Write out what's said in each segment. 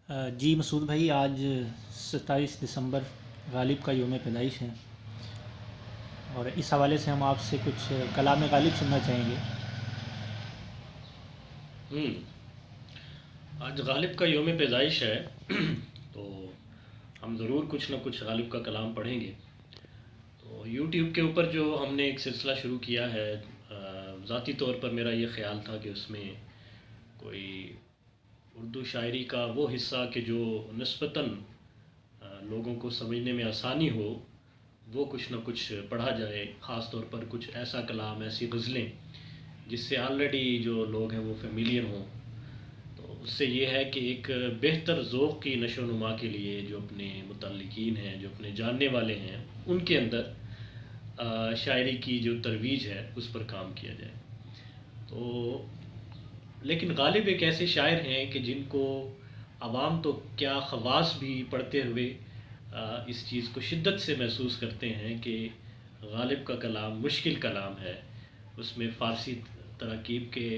جی مسعود بھائی، آج 27 دسمبر غالب کا یوم پیدائش ہے، اور اس حوالے سے ہم آپ سے کچھ کلام غالب سننا چاہیں گے۔ ہوں آج غالب کا یوم پیدائش ہے تو ہم ضرور کچھ نہ کچھ غالب کا کلام پڑھیں گے۔ تو یوٹیوب کے اوپر جو ہم نے ایک سلسلہ شروع کیا ہے، ذاتی طور پر میرا یہ خیال تھا کہ اس میں کوئی اردو شاعری کا وہ حصہ کہ جو نسبتاً لوگوں کو سمجھنے میں آسانی ہو، وہ کچھ نہ کچھ پڑھا جائے، خاص طور پر کچھ ایسا کلام، ایسی غزلیں جس سے آلریڈی جو لوگ ہیں وہ فیملیئر ہوں۔ تو اس سے یہ ہے کہ ایک بہتر ذوق کی نشو و نما کے لیے جو اپنے متعلقین ہیں، جو اپنے جاننے والے ہیں، ان کے اندر شاعری کی جو ترویج ہے اس پر کام کیا جائے۔ تو لیکن غالب ایک ایسے شاعر ہیں کہ جن کو عوام تو کیا، خواص بھی پڑھتے ہوئے اس چیز کو شدت سے محسوس کرتے ہیں کہ غالب کا کلام مشکل کلام ہے۔ اس میں فارسی تراکیب کے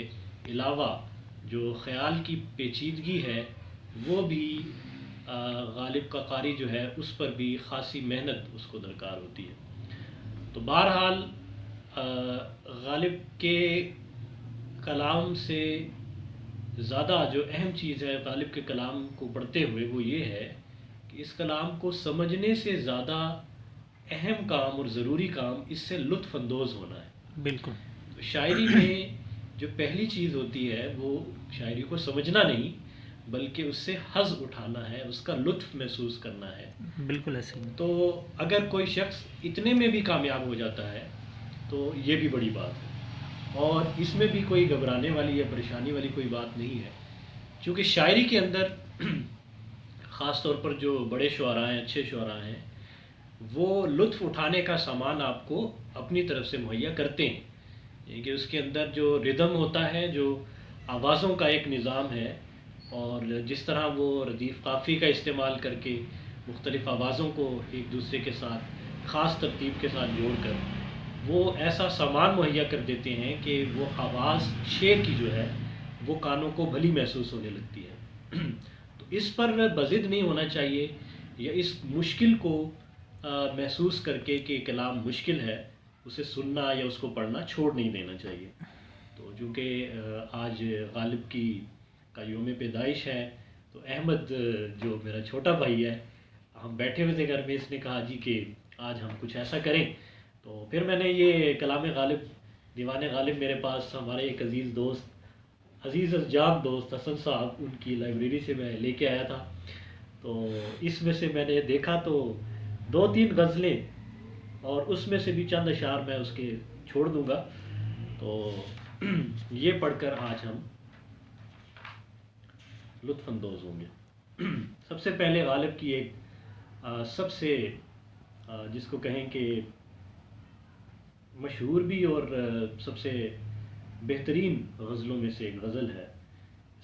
علاوہ جو خیال کی پیچیدگی ہے وہ بھی غالب کا قاری جو ہے اس پر بھی خاصی محنت اس کو درکار ہوتی ہے۔ تو بہرحال غالب کے کلام سے زیادہ جو اہم چیز ہے غالب کے کلام کو پڑھتے ہوئے وہ یہ ہے کہ اس کلام کو سمجھنے سے زیادہ اہم کام اور ضروری کام اس سے لطف اندوز ہونا ہے۔ بالکل۔ تو شاعری میں جو پہلی چیز ہوتی ہے وہ شاعری کو سمجھنا نہیں، بلکہ اس سے حظ اٹھانا ہے، اس کا لطف محسوس کرنا ہے۔ بالکل ایسے ہی۔ تو اگر کوئی شخص اتنے میں بھی کامیاب ہو جاتا ہے تو یہ بھی بڑی بات ہے، اور اس میں بھی کوئی گھبرانے والی یا پریشانی والی کوئی بات نہیں ہے، چونکہ شاعری کے اندر خاص طور پر جو بڑے شعراء ہیں، اچھے شعراء ہیں، وہ لطف اٹھانے کا سامان آپ کو اپنی طرف سے مہیا کرتے ہیں۔ یعنی کہ اس کے اندر جو ردم ہوتا ہے، جو آوازوں کا ایک نظام ہے، اور جس طرح وہ ردیف قافی کا استعمال کر کے مختلف آوازوں کو ایک دوسرے کے ساتھ خاص ترتیب کے ساتھ جوڑ کر وہ ایسا سامان مہیا کر دیتے ہیں کہ وہ آواز شعر کی جو ہے وہ کانوں کو بھلی محسوس ہونے لگتی ہے۔ تو اس پر بضد نہیں ہونا چاہیے، یا اس مشکل کو محسوس کر کے کہ کلام مشکل ہے اسے سننا یا اس کو پڑھنا چھوڑ نہیں دینا چاہیے۔ تو چونکہ آج غالب کا یوم پیدائش ہے، تو احمد جو میرا چھوٹا بھائی ہے، ہم بیٹھے ہوئے تھے گھر میں، اس نے کہا جی کہ آج ہم کچھ ایسا کریں، تو پھر میں نے یہ کلام غالب، دیوان غالب میرے پاس ہمارے ایک عزیز دوست، عزیز جان دوست حسن صاحب، ان کی لائبریری سے میں لے کے آیا تھا۔ تو اس میں سے میں نے دیکھا تو 2-3 غزلیں، اور اس میں سے بھی چند اشعار میں اس کے چھوڑ دوں گا، تو یہ پڑھ کر آج ہم لطف اندوز ہوں گے۔ سب سے پہلے غالب کی ایک سب سے جس کو کہیں کہ مشہور بھی اور سب سے بہترین غزلوں میں سے ایک غزل ہے،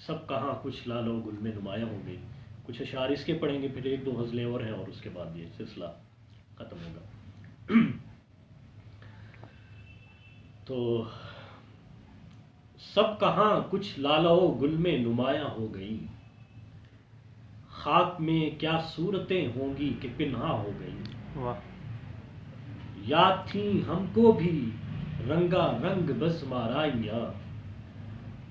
سب کہاں کچھ لالو گل میں نمایاں ہو گئی۔ کچھ اشعار اس کے پڑھیں گے، پھر 1-2 غزلیں اور ہیں، اور اس کے بعد یہ سلسلہ ختم ہوگا۔ تو سب کہاں کچھ لالو گل میں نمایاں ہو گئی، خاک میں کیا صورتیں ہوں گی کہ پنہاں ہو گئی، واہ۔ یاد تھیں ہم کو بھی رنگا رنگ بزمارائیاں،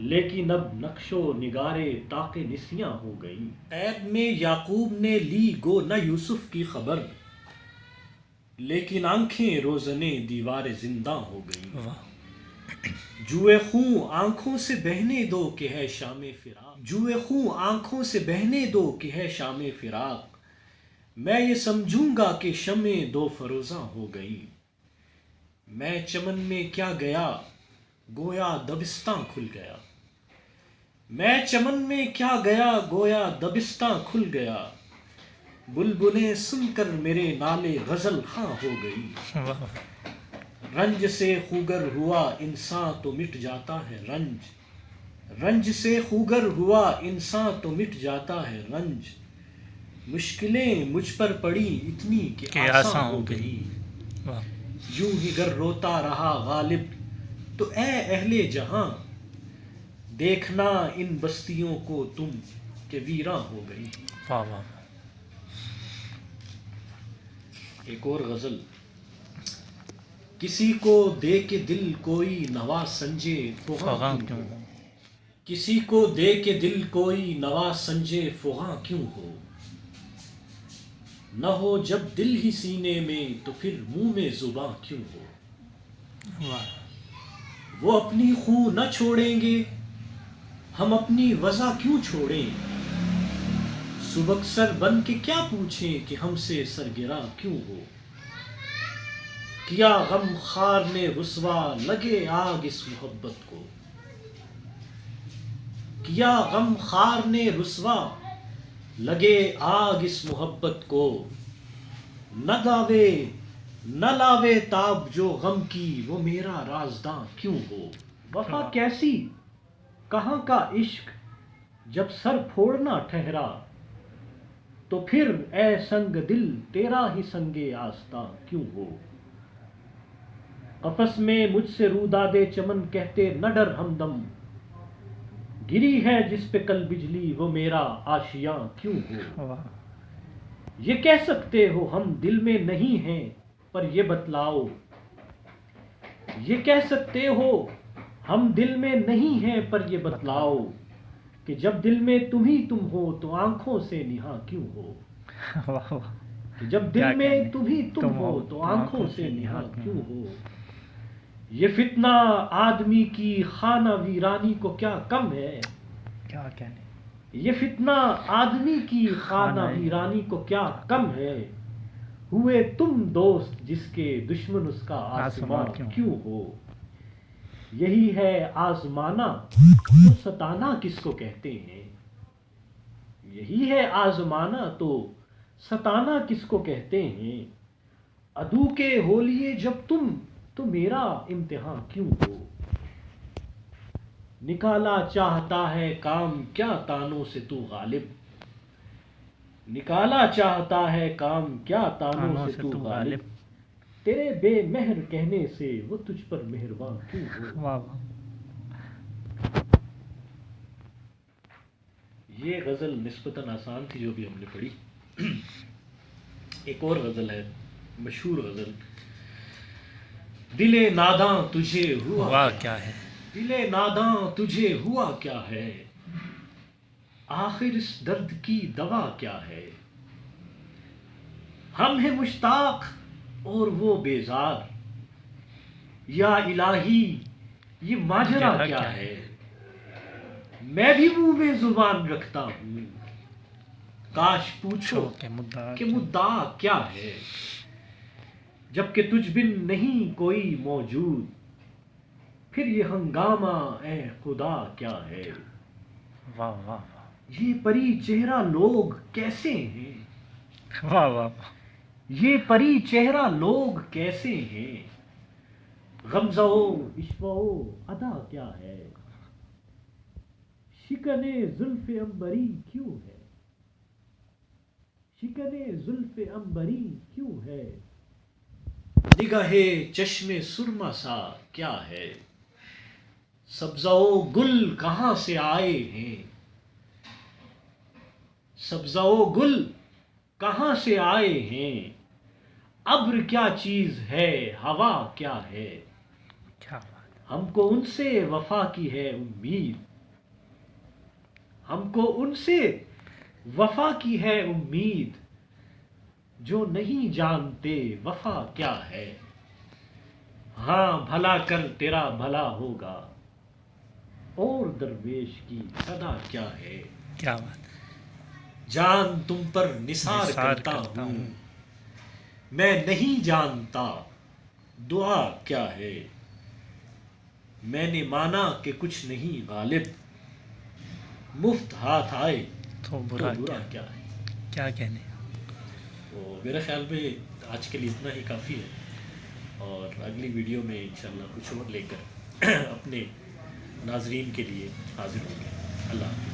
لیکن اب نقش و نگارے طاق نسیاں ہو گئی، قید میں یعقوب نے لی گو نہ یوسف کی خبر، لیکن آنکھیں روزنے دیوار زنداں ہو گئی، جوئے خوں آنکھوں سے بہنے دو کہ ہے شام فراق، جوئے خوں آنکھوں سے بہنے دو کہ ہے شام فراق، میں یہ سمجھوں گا کہ شمع دو فروزاں ہو گئی، میں چمن میں کیا گیا گویا دبستاں کھل گیا، میں چمن میں کیا گیا گویا دبستاں کھل گیا، بلبلیں سن کر میرے نالے غزل خواں ہو گئی، رنج سے خوگر ہوا انسان تو مٹ جاتا ہے رنج، رنج سے خوگر ہوا انسان تو مٹ جاتا ہے رنج، مشکلیں مجھ پر پڑی اتنی کہ آساں ہو گئی، یوں ہی گر روتا رہا غالب تو اے اہل جہاں، دیکھنا ان بستیوں کو تم کہ ویراں ہو گئی. واہ واہ. ایک اور غزل. کسی کو دے کے دل کوئی نوا سنجے فغاں کیوں ہو. کسی کو دے کے دل کوئی نوا سنجے فغاں کیوں ہو. نہ ہو جب دل ہی سینے میں تو پھر منہ میں زباں کیوں ہو. واہ. وہ اپنی خو نہ چھوڑیں گے ہم اپنی وضع کیوں چھوڑیں. سبکسر بن کے کیا پوچھیں کہ ہم سے سرگراں کیوں ہو. کیا غم خار نے رسوا لگے آگ اس محبت کو. کیا غم خار نے رسوا لگے آگ اس محبت کو. نہ لاوے تاب جو غم کی وہ میرا رازداں کیوں ہو. وفا کیسی کہاں کا عشق جب سر پھوڑنا ٹھہرا. تو پھر اے سنگ دل تیرا ہی سنگ آستاں کیوں ہو. قفس میں مجھ سے رودادے چمن کہتے نہ ڈر ہمدم. گری ہے جس پہ کل بجلی وہ میرا آشیاں کیوں ہو. یہ کہہ سکتے ہو ہم دل میں نہیں ہیں پر یہ بتلاؤ. یہ کہہ سکتے ہو ہم دل میں نہیں ہیں پر یہ بتلاؤ کہ جب دل میں تم ہی تم ہو تو آنکھوں سے نہاں کیوں ہو. کہ جب دل میں تم ہی تم ہو تو آنکھوں سے نہاں کیوں ہو. یہ فتنہ آدمی کی خانہ ویرانی کو کیا کم ہے. کیا کہنے. یہ فتنہ آدمی کی خانہ ویرانی کو کیا کم ہے. ہوئے تم دوست جس کے دشمن اس کا آسماں کیوں ہو. یہی ہے آزمانا تو ستانا کس کو کہتے ہیں. یہی ہے آزمانا تو ستانا کس کو کہتے ہیں. عدو کے ہو لیے جب تم تو میرا امتحان کیوں ہو. نکالا چاہتا ہے کام کیا تانوں سے تو غالب. نکالا چاہتا ہے کام کیا تانوں سے تو غالب. تیرے بے مہر کہنے سے وہ تجھ پر مہرباں کیوں ہو. یہ غزل نسبتاً آسان تھی جو بھی ہم نے پڑھی. ایک اور غزل ہے مشہور غزل. دل ناداں تجھے ہوا کیا ہے. دل ناداں تجھے ہوا کیا ہے. آخر اس درد کی دوا کیا ہے. ہم ہیں مشتاق اور وہ بیزار. یا الہی یہ ماجرا کیا ہے. میں بھی منہ میں زبان رکھتا ہوں. کاش پوچھو کہ مدعا کیا ہے. جبکہ تجھ بن نہیں کوئی موجود پھر یہ ہنگامہ اے خدا کیا ہے. واہ واہ. یہ پری چہرہ لوگ کیسے ہیں. واہ واہ. یہ پری چہرہ لوگ کیسے ہیں. غمزہ و عشوہ و ادا کیا ہے. شکن زلف عنبری کیوں ہے. شکن زلف عنبری کیوں ہے. نگاہ چشم سرما سا کیا ہے. سبزہ و گل کہاں سے آئے ہیں. سبزہ و گل کہاں سے آئے ہیں. ابر کیا چیز ہے ہوا کیا ہے. ہم کو ان سے وفا کی ہے امید. ہم کو ان سے وفا کی ہے امید. جو نہیں جانتے وفا کیا ہے. ہاں بھلا کر تیرا بھلا ہوگا اور درویش کی صدا کیا ہے. کیا بات. جان تم پر نثار کرتا ہوں میں نہیں جانتا دعا کیا ہے. میں نے مانا کہ کچھ نہیں غالب. مفت ہاتھ آئے تو برا کیا ہے. کیا کہنے. تو میرے خیال میں آج کے لیے اتنا ہی کافی ہے اور اگلی ویڈیو میں انشاءاللہ کچھ اور لے کر اپنے ناظرین کے لیے حاضر ہوں گے. اللہ حافظ.